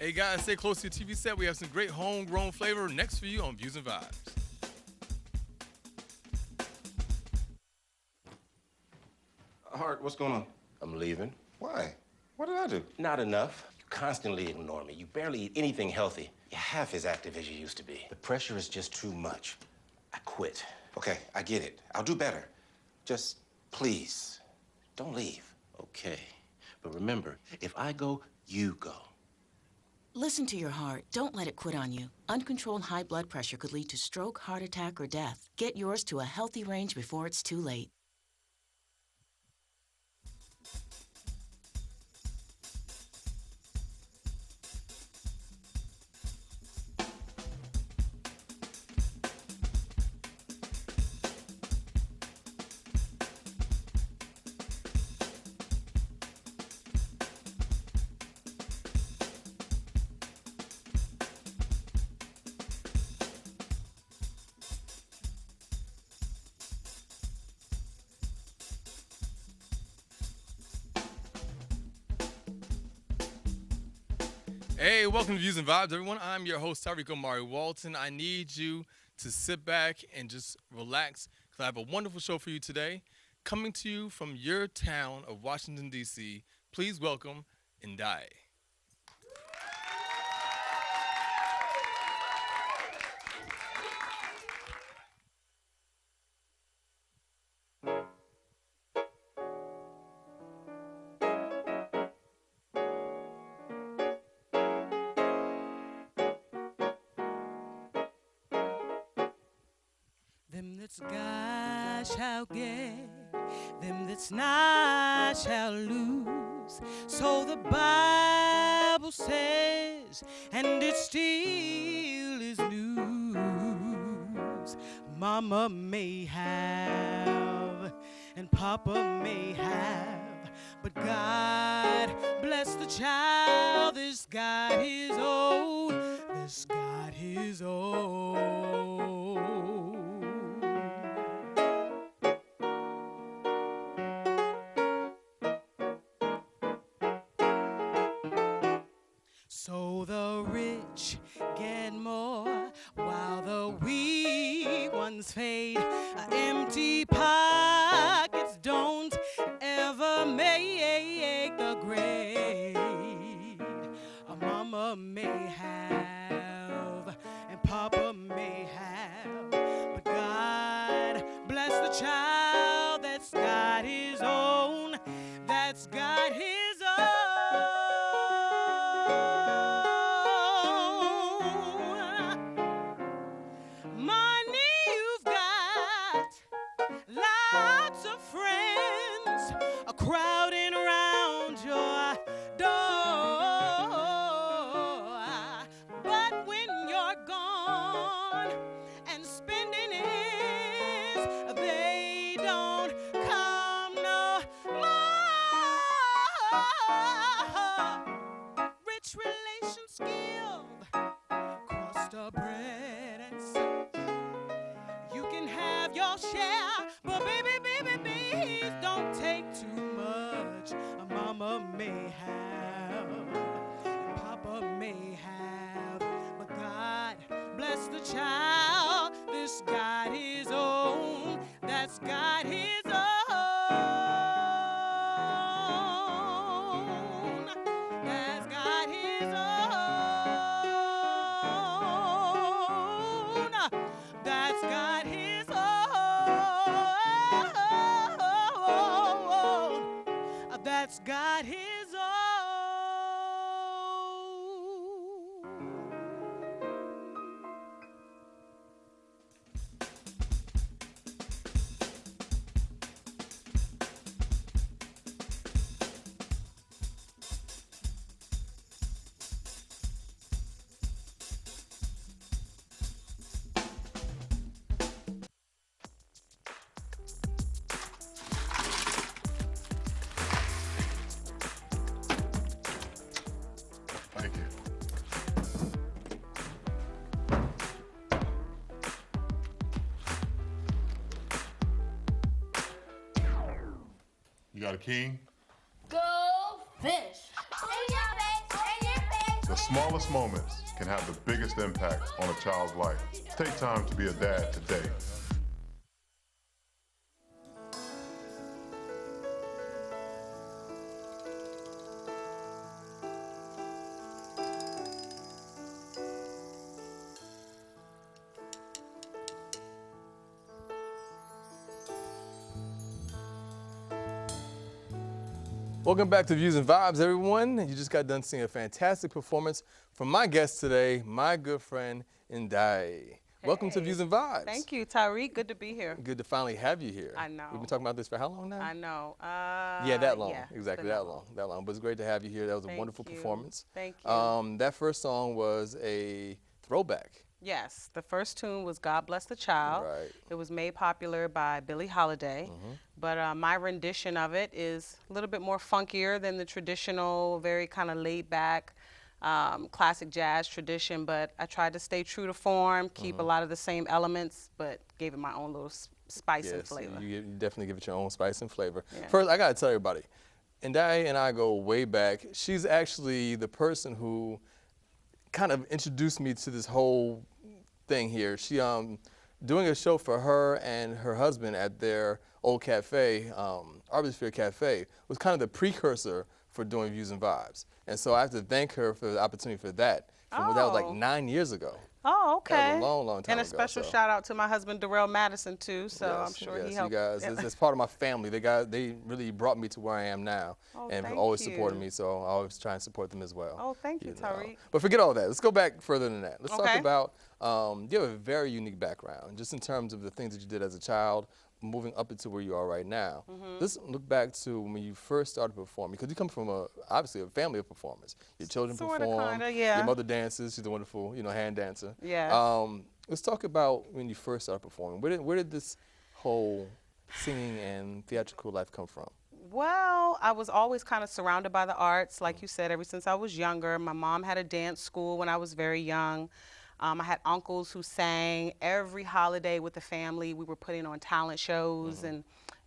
Hey guys, stay close to your TV set. We have some great homegrown flavor next for you on Views and Vibes. Hart, what's going on? I'm leaving. Why? What did I do? Not enough. You constantly ignore me. You barely eat anything healthy. You're half as active as you used to be. The pressure is just too much. I quit. Okay, I get it. I'll do better. Just, please, don't leave. Okay. But remember, if I go, you go. Listen to your heart. Don't let it quit on you. Uncontrolled high blood pressure could lead to stroke, heart attack, or death. Get yours to a healthy range before it's too late. Hey, welcome to Views and Vibes, everyone. I'm your host, Tariiq Omari Walton. I need you to sit back and just relax because I have a wonderful show for you today. Coming to you from your town of Washington, D.C., please welcome Andaiye. Them that's got shall get, them that's not shall lose. So the Bible says, and it still is news. Mama may have, and Papa may have, but God bless the child that's got his own, that's got his own. So the rich get more while the weak ones fade. Empty pockets don't ever make the grade. A mama may have and Papa may have, but God bless the child that's got his own, that's got his own. Money you've got, lots of friends are crowding around your door. But when you're gone and spending is, they don't come no more. Rich relations skilled, crust of bread and salt. You can have your share, but baby, please don't take too much. A mama may have, and Papa may have, but God bless the child that's got his own, that's got his own, that's got his own, that's got his own, that's got his own. Thank you. You got a king? Go fish. In your face, in your face. The smallest moments can have the biggest impact on a child's life. Take time to be a dad today. Welcome back to Views and Vibes, everyone. You just got done seeing a fantastic performance from my guest today, my good friend Andaiye. Welcome to Views and Vibes. Thank you, Tariiq. Good to be here. Good to finally have you here. I know. We've been talking about this for how long now? I know. Yeah, that long. Yeah, Exactly, that long. But it's great to have you here. That was a wonderful you. performance. Thank you. That first song was a throwback. Yes, the first tune was God Bless the Child. Right. It was made popular by Billie Holiday, but my rendition of it is a little bit more funkier than the traditional, very kind of laid back, classic jazz tradition, but I tried to stay true to form, keep a lot of the same elements, but gave it my own little spice and flavor. You definitely give it your own spice and flavor. Yeah. First, I gotta tell everybody, Andaiye and I go way back. She's actually the person who kind of introduced me to this whole thing here. She doing a show for her and her husband at their old cafe, Arbisphere Cafe, was kind of the precursor for doing Views and Vibes. And so I have to thank her for the opportunity for that. That was like 9 years ago. Oh, okay. That was a long, long time and a ago, special so. shout out to my husband, Darrell Madison, too. So Yes, I'm sure yes, he helped. you guys, it's part of my family. They really brought me to where I am now, and have thank always supported you. me. So I always try and support them as well. Oh, thank you, know. Tariiq. But forget all that. Let's go back further than that. Let's talk Okay. about you have a very unique background, just in terms of the things that you did as a child, moving up into where you are right now. Let's look back to when you first started performing, because you come from obviously a family of performers. Your children Sorta, perform. kinda, yeah. Your mother dances. She's a wonderful, hand dancer. Yeah. Let's talk about when you first started performing. Where did this whole singing and theatrical life come from? Well, I was always kind of surrounded by the arts, like you said, ever since I was younger. My mom had a dance school when I was very young. I had uncles who sang every holiday with the family. We were putting on talent shows and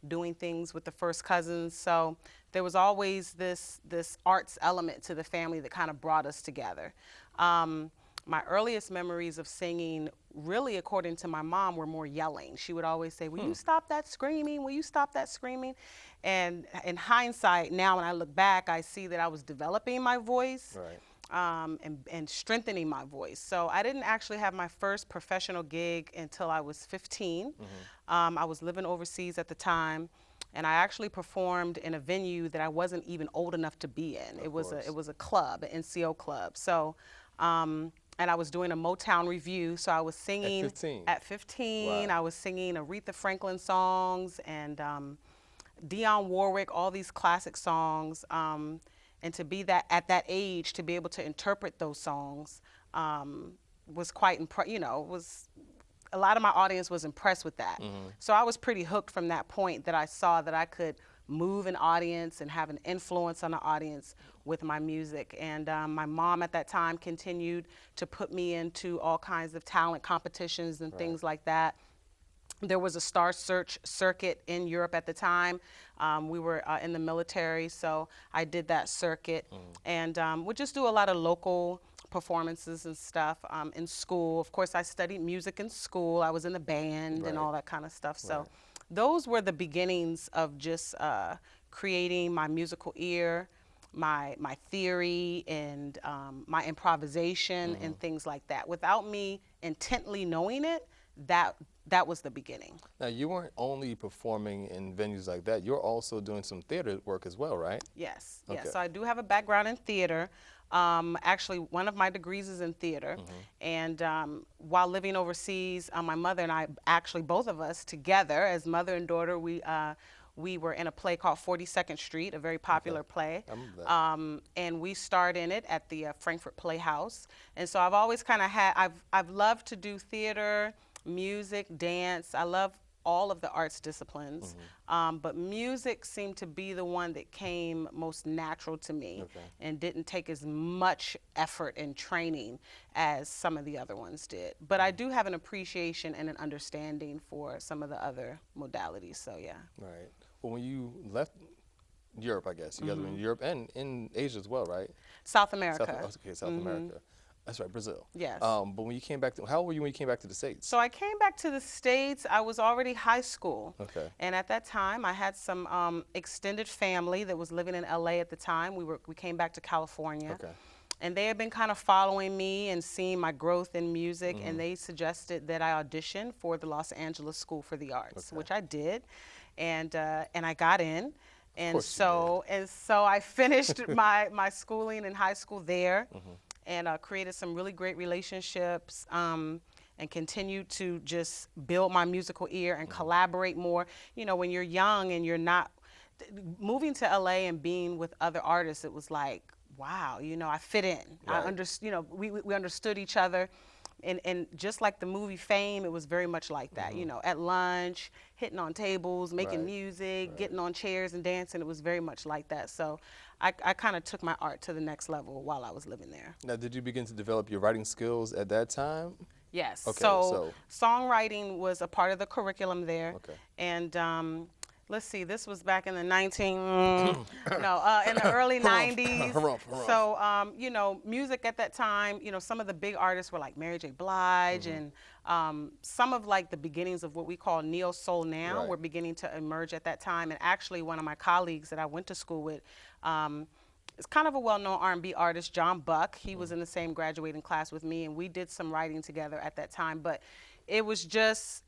doing things with the first cousins. So there was always this arts element to the family that kind of brought us together. My earliest memories of singing, really according to my mom, were more yelling. She would always say, will you stop that screaming? Will you stop that screaming? And in hindsight, now when I look back, I see that I was developing my voice. Right. And strengthening my voice. So I didn't actually have my first professional gig until I was 15. I was living overseas at the time, and I actually performed in a venue that I wasn't even old enough to be in. It was a club, an NCO club. So, and I was doing a Motown review, so I was singing. At 15? At 15, Wow. I was singing Aretha Franklin songs and Dionne Warwick, all these classic songs. And to be at that age, to be able to interpret those songs was quite, was a lot of my audience was impressed with that. So I was pretty hooked from that point, that I saw that I could move an audience and have an influence on the audience with my music. And my mom at that time continued to put me into all kinds of talent competitions and things like that. There was a Star Search circuit in Europe at the time. We were in the military, so I did that circuit. And would just do a lot of local performances and stuff in school. Of course, I studied music in school. I was in the band and all that kind of stuff. So those were the beginnings of just creating my musical ear, my theory, and my improvisation and things like that. Without me intently knowing it, that was the beginning. Now, you weren't only performing in venues like that, you're also doing some theater work as well, right? Yes, Okay. yes. So I do have a background in theater. Actually, one of my degrees is in theater. And while living overseas, my mother and I, actually both of us together as mother and daughter, we were in a play called 42nd Street, a very popular play. I remember that. And we starred in it at the Frankfurt Playhouse. And so I've always kind of I've loved to do theater, music, dance. I love all of the arts disciplines, but music seemed to be the one that came most natural to me and didn't take as much effort and training as some of the other ones did. But I do have an appreciation and an understanding for some of the other modalities, so yeah. Right. Well, when you left Europe, I guess. You guys were in Europe and in Asia as well, right? South America. South America. That's right, Brazil. Yes. But when you came back, how old were you when you came back to the States? So I came back to the States. I was already high school. Okay. And at that time, I had some extended family that was living in LA at the time. We came back to California. Okay. And they had been kind of following me and seeing my growth in music, and they suggested that I audition for the Los Angeles School for the Arts, which I did, and I got in. And so I finished my schooling in high school there, and created some really great relationships, and continued to just build my musical ear and collaborate more. You know, when you're young and you're not moving to LA and being with other artists, it was like, wow, you know, I fit in. Right. You know, we understood each other. And just like the movie Fame, it was very much like that. You know, at lunch, hitting on tables, making music, getting on chairs and dancing. It was very much like that. So I kind of took my art to the next level while I was living there. Now, did you begin to develop your writing skills at that time? Yes. Okay, So songwriting was a part of the curriculum there. Okay. And let's see, this was back in the in the early 90s. So, you know, music at that time, you know, some of the big artists were like Mary J. Blige, and some of like the beginnings of what we call neo soul now were beginning to emerge at that time. And actually, one of my colleagues that I went to school with, is kind of a well-known R&B artist, John Buck. He was in the same graduating class with me, and we did some writing together at that time. But it was just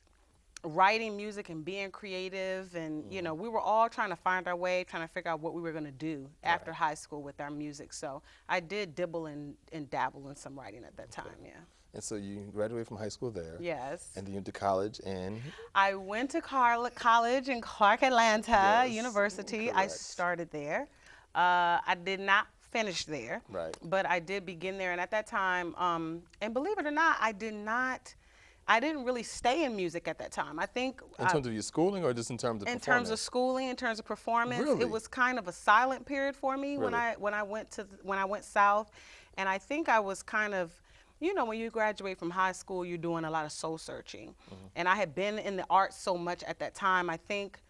writing music and being creative, and you know, we were all trying to find our way, trying to figure out what we were going to do after high school with our music. So I did dibble and dabble in some writing at that time. And so you graduated from high school there. Yes. And then you went to college in? I went to college in Clark Atlanta University. I Correct. started there. I did not finish there, Right. but I did begin there. And at that time, and believe it or not, I didn't really stay in music at that time. I think In terms of your schooling or just in terms of in performance? terms of schooling, in terms of performance, Really? it was kind of a silent period for me when Really? I went south, and I think I was kind of, you know, when you graduate from high school, you're doing a lot of soul searching, and I had been in the arts so much at that time. I think,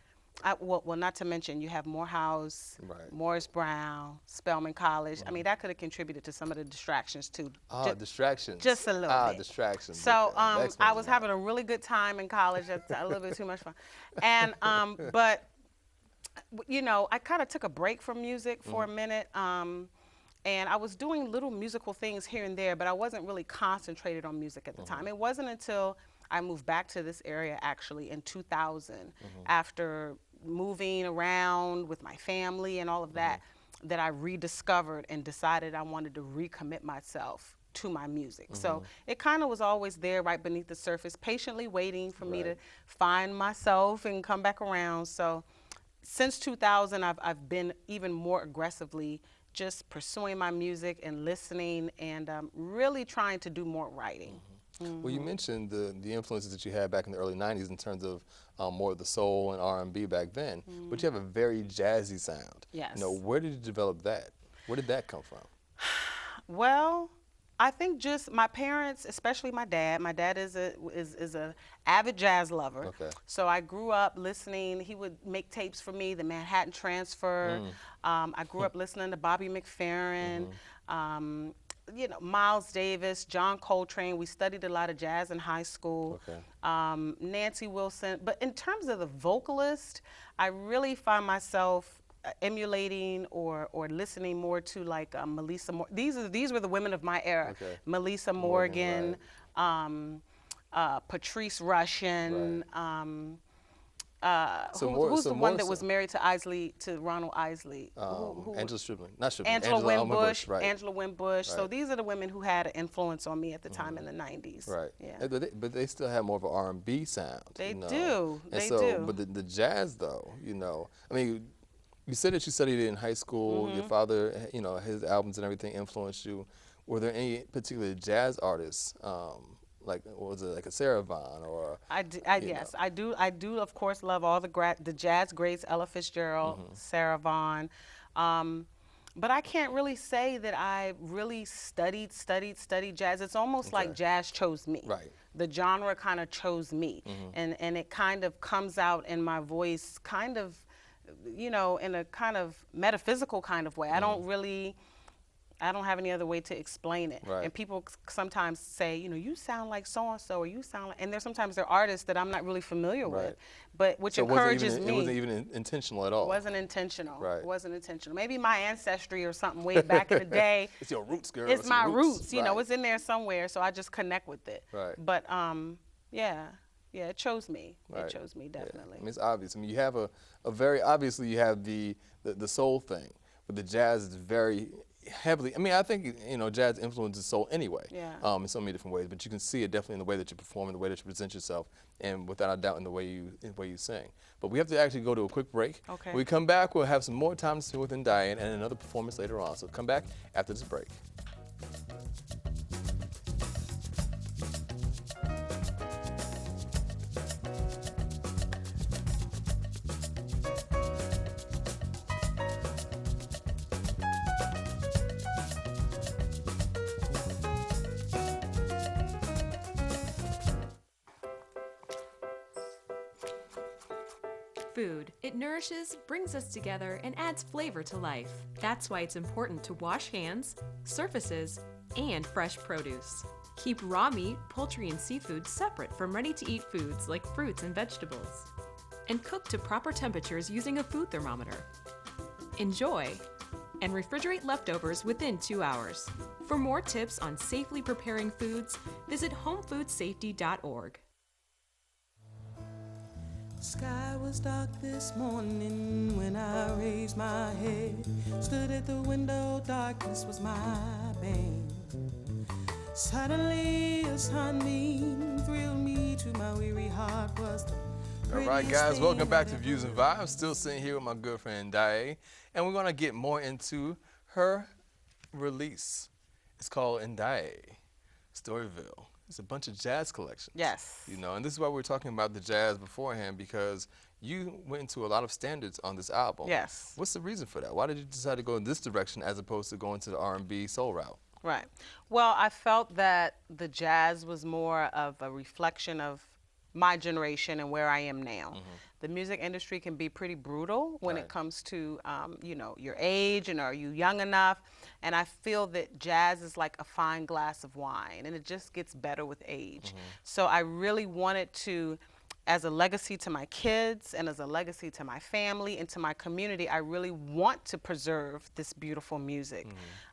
well, not to mention you have Morehouse, Right. Morris Brown, Spelman College. I mean, that could have contributed to some of the distractions too. Distractions. Just a little bit. Distractions. So Okay. That explains I a was lot. having a really good time in college. That's a little bit too much fun. And but you know, I kind of took a break from music for a minute. And I was doing little musical things here and there, but I wasn't really concentrated on music at the time. It wasn't until I moved back to this area actually in 2000, after moving around with my family and all of that, that I rediscovered and decided I wanted to recommit myself to my music. So it kind of was always there right beneath the surface, patiently waiting for me to find myself and come back around. So since 2000, I've been even more aggressively just pursuing my music and listening, and really trying to do more writing. Well, you mentioned the influences that you had back in the early 90s in terms of more of the soul and R&B back then, but you have a very jazzy sound. Yes. You know, where did you develop that? Where did that come from? Well, I think just my parents, especially my dad. My dad is a avid jazz lover. Okay. So I grew up listening. He would make tapes for me, the Manhattan Transfer. I grew up listening to Bobby McFerrin, you know, Miles Davis, John Coltrane. We studied a lot of jazz in high school. Okay. Nancy Wilson. But in terms of the vocalist, I really find myself emulating or listening more to like Melissa Moore. These were the women of my era. Okay. Melissa Morgan, Patrice Rushen. Who's the one that was married to Ronald Isley? Angela Stribling. Not Stribling. Angela Winbush. Right. Angela Winbush. So Right. these are the women who had an influence on me at the time in the 90s. Right. Yeah. But they still have more of an R&B sound. They you know? do. And They so, do. But the jazz, though, you know, I mean, you said that you studied it in high school. Your father, you know, his albums and everything influenced you. Were there any particular jazz artists, like was it like a Sarah Vaughan or? Yes, I do. I do, of course, love all the jazz greats: Ella Fitzgerald, Sarah Vaughan. But I can't really say that I really studied jazz. It's almost like jazz chose me. Right. The genre kind of chose me, and it kind of comes out in my voice, kind of you know, in a kind of metaphysical kind of way. I don't have any other way to explain it. Right. And people sometimes say, you know, you sound like so-and-so, or you sound like, and there's sometimes there are artists that I'm not really familiar with, but which encourages me. It wasn't even intentional at all. It wasn't intentional. Right. It wasn't intentional. Maybe my ancestry or something way back in the day. It's your roots, girl. It's my your roots. You know, Right. it's in there somewhere, so I just connect with it. Right. But yeah, it chose me. Right. It chose me, definitely. I mean, it's obvious. I mean, you have a very, obviously you have the soul thing, but the jazz is very heavily, I mean, I think, you know, jazz influences soul anyway. Yeah. In so many different ways, but you can see it definitely in the way that you perform, in the way that you present yourself, and without a doubt in the way you sing. But we have to actually go to a quick break. Okay. When we come back, we'll have some more time to spend with Andaiye and another performance later on. So come back after this break. Food. It nourishes, brings us together, and adds flavor to life. That's why it's important to wash hands, surfaces, and fresh produce. Keep raw meat, poultry, and seafood separate from ready-to-eat foods like fruits and vegetables. And cook to proper temperatures using a food thermometer. Enjoy, and refrigerate leftovers within 2 hours. For more tips on safely preparing foods, visit homefoodsafety.org. Sky was dark this morning when I raised my head. Stood at the window, darkness was my bane. Suddenly a sunbeam thrilled me to my weary heart. Was the All right, guys, welcome back to Views and Vibes. Still sitting here with my good friend Andaiye, and we're going to get more into her release. It's called Andaiye, Storyville. It's a bunch of jazz collection. Yes. You know, and this is why we were talking about the jazz beforehand, because you went into a lot of standards on this album. Yes. What's the reason for that? Why did you decide to go in this direction as opposed to going to the R&B soul route? Right. Well, I felt that the jazz was more of a reflection of my generation and where I am now. Mm-hmm. The music industry can be pretty brutal when Right. it comes to, you know, your age and are you young enough? And I feel that jazz is like a fine glass of wine, and it just gets better with age. Mm-hmm. So I really wanted to, as a legacy to my kids and as a legacy to my family and to my community, I really want to preserve this beautiful music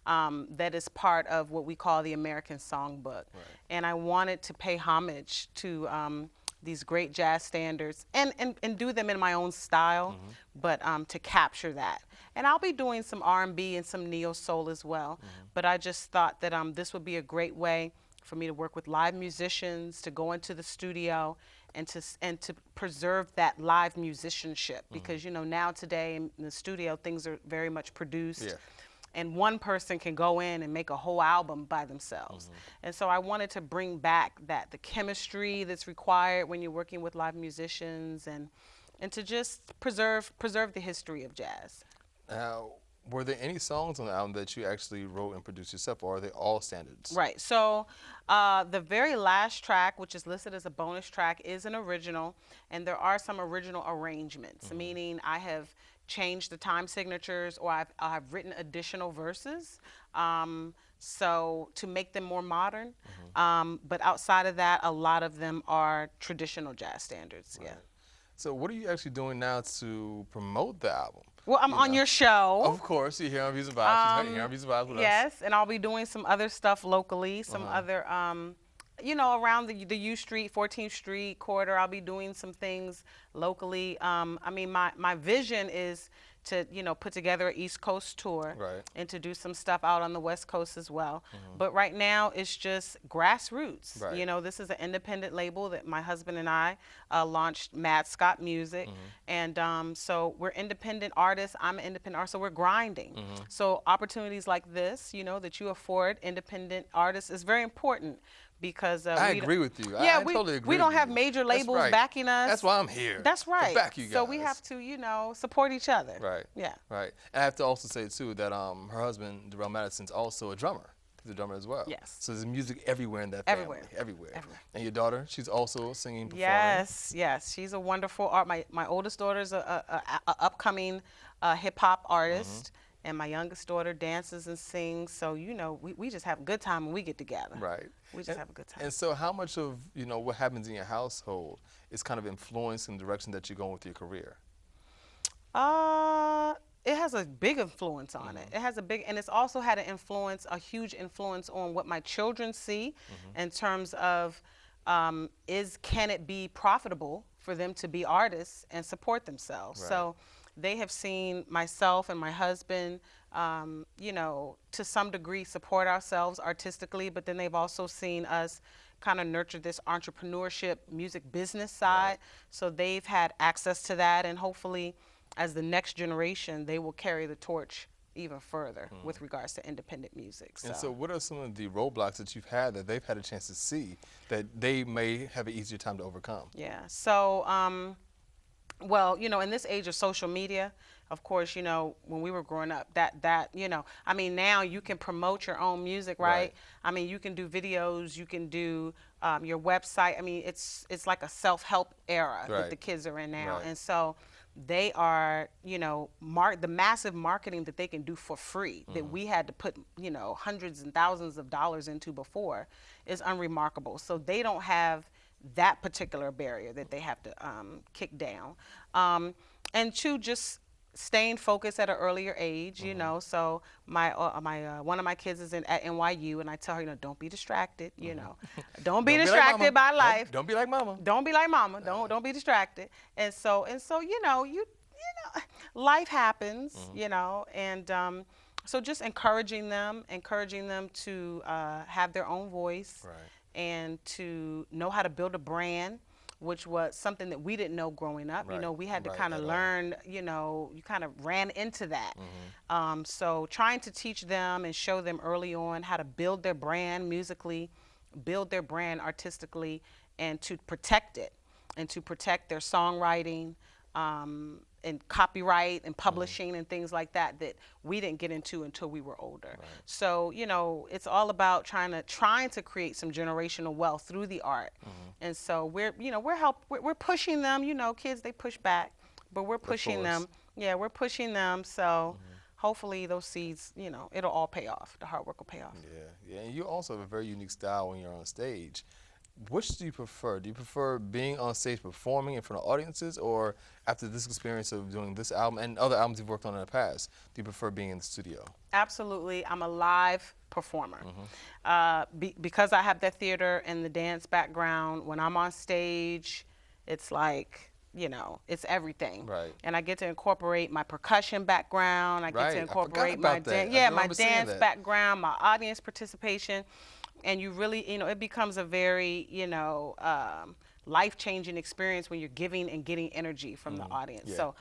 that is part of what we call the American Songbook. Right. And I wanted to pay homage to these great jazz standards and do them in my own style, but to capture that. And I'll be doing some R&B and some neo-soul as well. But I just thought that this would be a great way for me to work with live musicians, to go into the studio, and to preserve that live musicianship. Because, you know, now today in the studio, things are very much produced. Yeah. And one person can go in and make a whole album by themselves. And so I wanted to bring back the chemistry that's required when you're working with live musicians, and to just preserve the history of jazz. Now, were there any songs on the album that you actually wrote and produced yourself, or are they all standards? Right. So the very last track, which is listed as a bonus track, is an original, and there are some original arrangements, meaning I have changed the time signatures, or I've written additional verses, so to make them more modern. But outside of that, a lot of them are traditional jazz standards. Right. Yeah. So what are you actually doing now to promote the album? Well, I'm on your show. Of course, you're here on Views and Vibes. She's here on Views and Vibes with us. Yes, and I'll be doing some other stuff locally, some other, you know, around the U Street, 14th Street corridor. I'll be doing some things locally. I mean, my vision is to, you know, put together an East Coast tour, Right. and to do some stuff out on the West Coast as well. But right now, it's just grassroots. Right. You know, this is an independent label that my husband and I launched, Mad Scott Music. And so we're independent artists. I'm an independent artist, so we're grinding. So opportunities like this, you know, that you afford independent artists is very important. Because I agree with you. Yeah, I totally agree we don't with have you. major That's labels right. backing us. That's why I'm here. That's right. To back you guys. So we have to, you know, support each other. Right. Yeah. Right. And I have to also say too that her husband, Darrell Madison's also a drummer. He's a drummer as well. Yes. So there's music everywhere in that family. Everywhere. And your daughter, she's also singing, performing. Yes. She's a wonderful art. My oldest daughter's a upcoming hip hop artist, and my youngest daughter dances and sings. So we just have a good time when we get together. Right. We just have a good time. And so, how much of what happens in your household is kind of influencing the direction that you're going with your career? It has a big influence on it. It has and it's also had a huge influence on what my children see in terms of can it be profitable for them to be artists and support themselves. Right. So they have seen myself and my husband, to some degree support ourselves artistically, but then they've also seen us kind of nurture this entrepreneurship music business side. Right. So they've had access to that, and hopefully as the next generation, they will carry the torch even further with regards to independent music. And so what are some of the roadblocks that you've had that they've had a chance to see that they may have an easier time to overcome? Yeah, so, well, in this age of social media, of course, when we were growing up, now you can promote your own music, right? I mean, you can do videos, you can do your website. I mean, it's like a self-help era that the kids are in now. Right. And so they are, the massive marketing that they can do for free that we had to put, hundreds and thousands of dollars into before is unremarkable. So they don't have that particular barrier that they have to kick down. And two, just staying focused at an earlier age, So my one of my kids is at NYU, and I tell her, don't be distracted, don't be distracted by life. Don't be like mama. Don't be like mama. Don't be distracted. And so life happens, and so just encouraging them to have their own voice, Right. and to know how to build a brand, which was something that we didn't know growing up. Right. We had to Right, kind of at all. learn, you kind of ran into that. So trying to teach them and show them early on how to build their brand musically, build their brand artistically, and to protect it, and to protect their songwriting, and copyright and publishing and things like that we didn't get into until we were older. Right. So, it's all about trying to create some generational wealth through the art. And so we're pushing them, kids, they push back, but we're pushing them. Yeah, we're pushing them. So hopefully those seeds, it'll all pay off. The hard work will pay off. Yeah. And you also have a very unique style when you're on stage. Which do you prefer? Do you prefer being on stage performing in front of audiences, or after this experience of doing this album and other albums you've worked on in the past, do you prefer being in the studio? Absolutely. I'm a live performer. Because I have that theater and the dance background, when I'm on stage, it's like, it's everything. Right. And I get to incorporate my percussion background. I get Right. to I incorporate forgot my about that. I my remember seeing dance that. background, my audience participation. And you really, it becomes a very, life-changing experience when you're giving and getting energy from the audience. Yeah. So,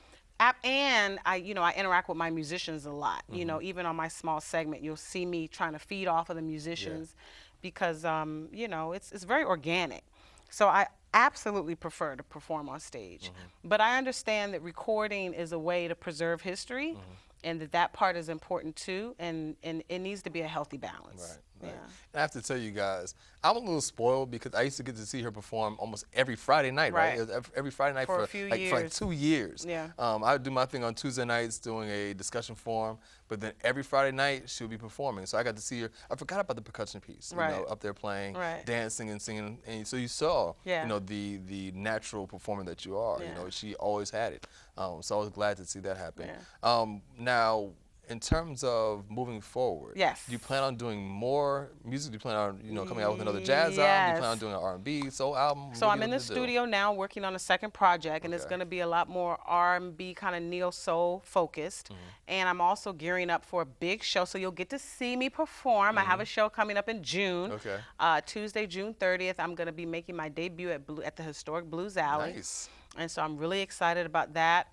and I interact with my musicians a lot. Even on my small segment, you'll see me trying to feed off of the musicians because, it's very organic. So I absolutely prefer to perform on stage. But I understand that recording is a way to preserve history, and that part is important too, and it needs to be a healthy balance. Right. Yeah. I have to tell you guys, I'm a little spoiled because I used to get to see her perform almost every Friday night, right? Right. It was every Friday night For a few for like years. 2 years. Yeah. I would do my thing on Tuesday nights doing a discussion forum, but then every Friday night she'll be performing. So I got to see her. I forgot about the percussion piece, Right. up there playing, Right. dancing and singing. And so you saw, Yeah. the natural performer that you are. Yeah. She always had it. So I was glad to see that happen. Yeah. Now, in terms of moving forward, Yes. do you plan on doing more music? Do you plan on, coming out with another jazz album? Do you Yes. plan on doing an R&B, soul album? So What I'm are in you the looking to do? studio now working on a second project, and it's Okay. going to be a lot more R&B kind of neo-soul focused. And I'm also gearing up for a big show, so you'll get to see me perform. I have a show coming up in June. Okay. Tuesday, June 30th, I'm going to be making my debut at the historic Blues Alley. Nice. And so I'm really excited about that.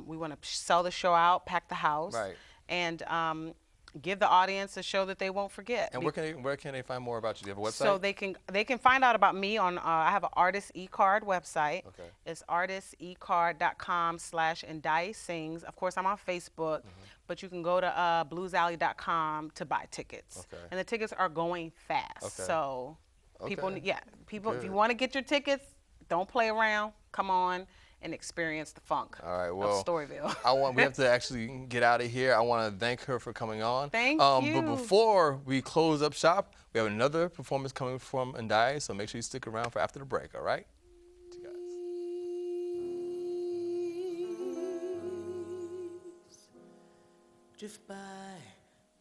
We want to sell the show out, pack the house. Right. And give the audience a show that they won't forget. And where can they find more about you? Do you have a website? So they can find out about me on I have an artist e-card website. Okay. It's artistecard.com/Andaiye Sings. Of course, I'm on Facebook, but you can go to bluesalley.com to buy tickets. Okay. And the tickets are going fast. Okay. So people, Okay. people, if Good. you want to get your tickets, don't play around. Come on and experience the funk All right, of well, Storyville. we have to actually get out of here. I want to thank her for coming on. Thank you. But before we close up shop, we have another performance coming from Andaiye, so make sure you stick around for after the break, all right? See you guys. Drift by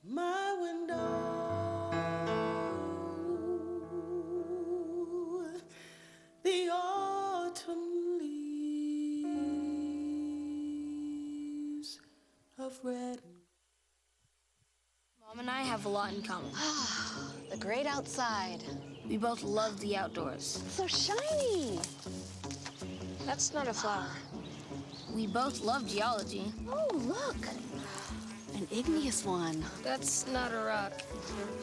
my window. The autumn leaves of red. Mom and I have a lot in common. The great outside. We both love the outdoors. So shiny. That's not a flower. We both love geology. Oh, look. An igneous one. That's not a rock.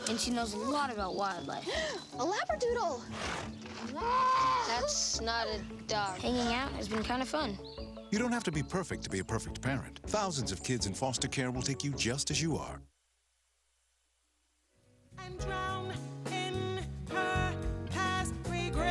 And she knows a lot about wildlife. A labradoodle. That's not a dog. Hanging out has been kind of fun. You don't have to be perfect to be a perfect parent. Thousands of kids in foster care will take you just as you are. And drown in her past regrets.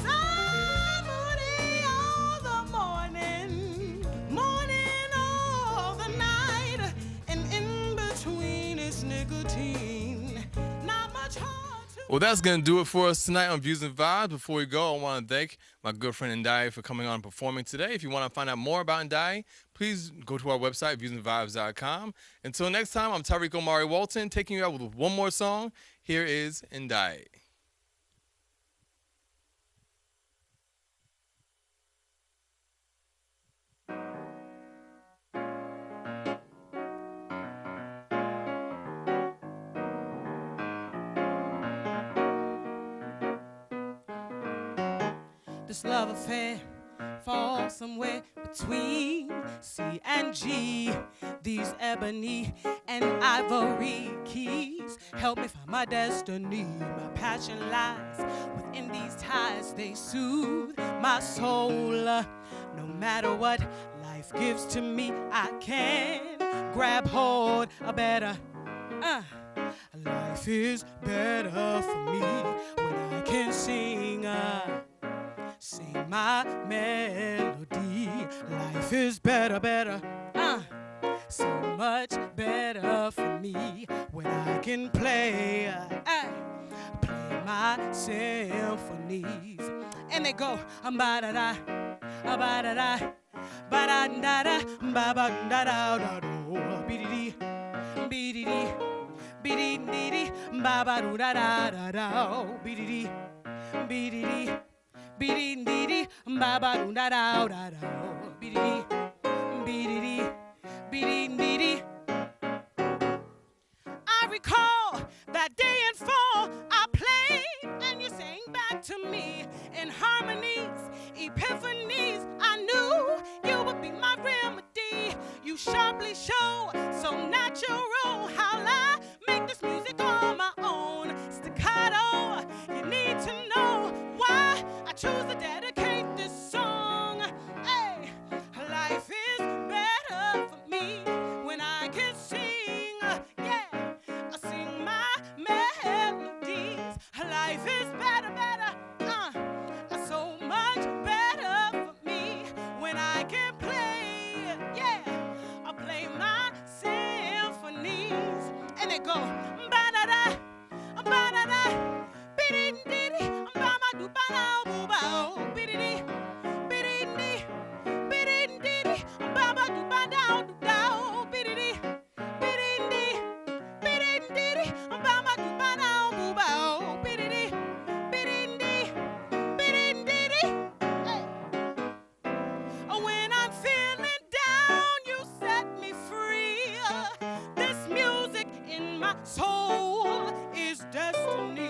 I'm moody all the morning, morning all the night, and in between is nicotine. Not much hard to. Well, that's going to do it for us tonight on Views and Vibes. Before we go, I want to thank my good friend Andaiye for coming on and performing today. If you want to find out more about Andaiye, please go to our website, viewsandvibes.com. Until next time, I'm Tariiq Omari Walton, taking you out with one more song. Here is Andaiye. This love affair falls somewhere between C and G. These ebony and ivory keys help me find my destiny. My passion lies within these ties. They soothe my soul. No matter what life gives to me, I can grab hold of better. Life is better for me when I can sing. Sing my melody. Life is better, so much better for me when I can play my symphonies. And they go ba-da-da, ba-da-da, ba-da-da-da, ba-ba-da-da-da-do, be-dee-dee, be-dee-dee, be-dee-dee-dee, ba-ba-do-da-da-da-da, be-dee-dee, be-dee-dee. Be-dee-dee-dee, ba-ba-doo-da-da-da-da, be-dee-dee, be-dee-dee, be-dee-dee-dee. I recall that day in fall I played and you sang back to me in harmonies, epiphanies. I knew you would be my remedy. You sharply show so natural how I make this music on my own. Staccato, you need to know why I choose to dedicate this song. Hey, life is better for me when I can sing. Yeah, I sing my melodies. Life is better, so much better for me when I can play. Yeah, I play my symphonies, and they go ba-da-da, ba-da-da, be-dee-dee-dee, ba-ba-doo-ba-da, boo-ba-oh, be-dee-dee, be-dee-dee, be-dee-dee-dee, ba-ba-doo-ba-da, doo-da, be-dee-dee, be-dee-dee, be-dee-dee-dee, ba-ba-doo-ba-da, boo-ba-oh, be-dee-dee, be-dee-dee, be-dee-dee-dee. Hey. When I'm feeling down, you set me free. This music in my soul is destiny.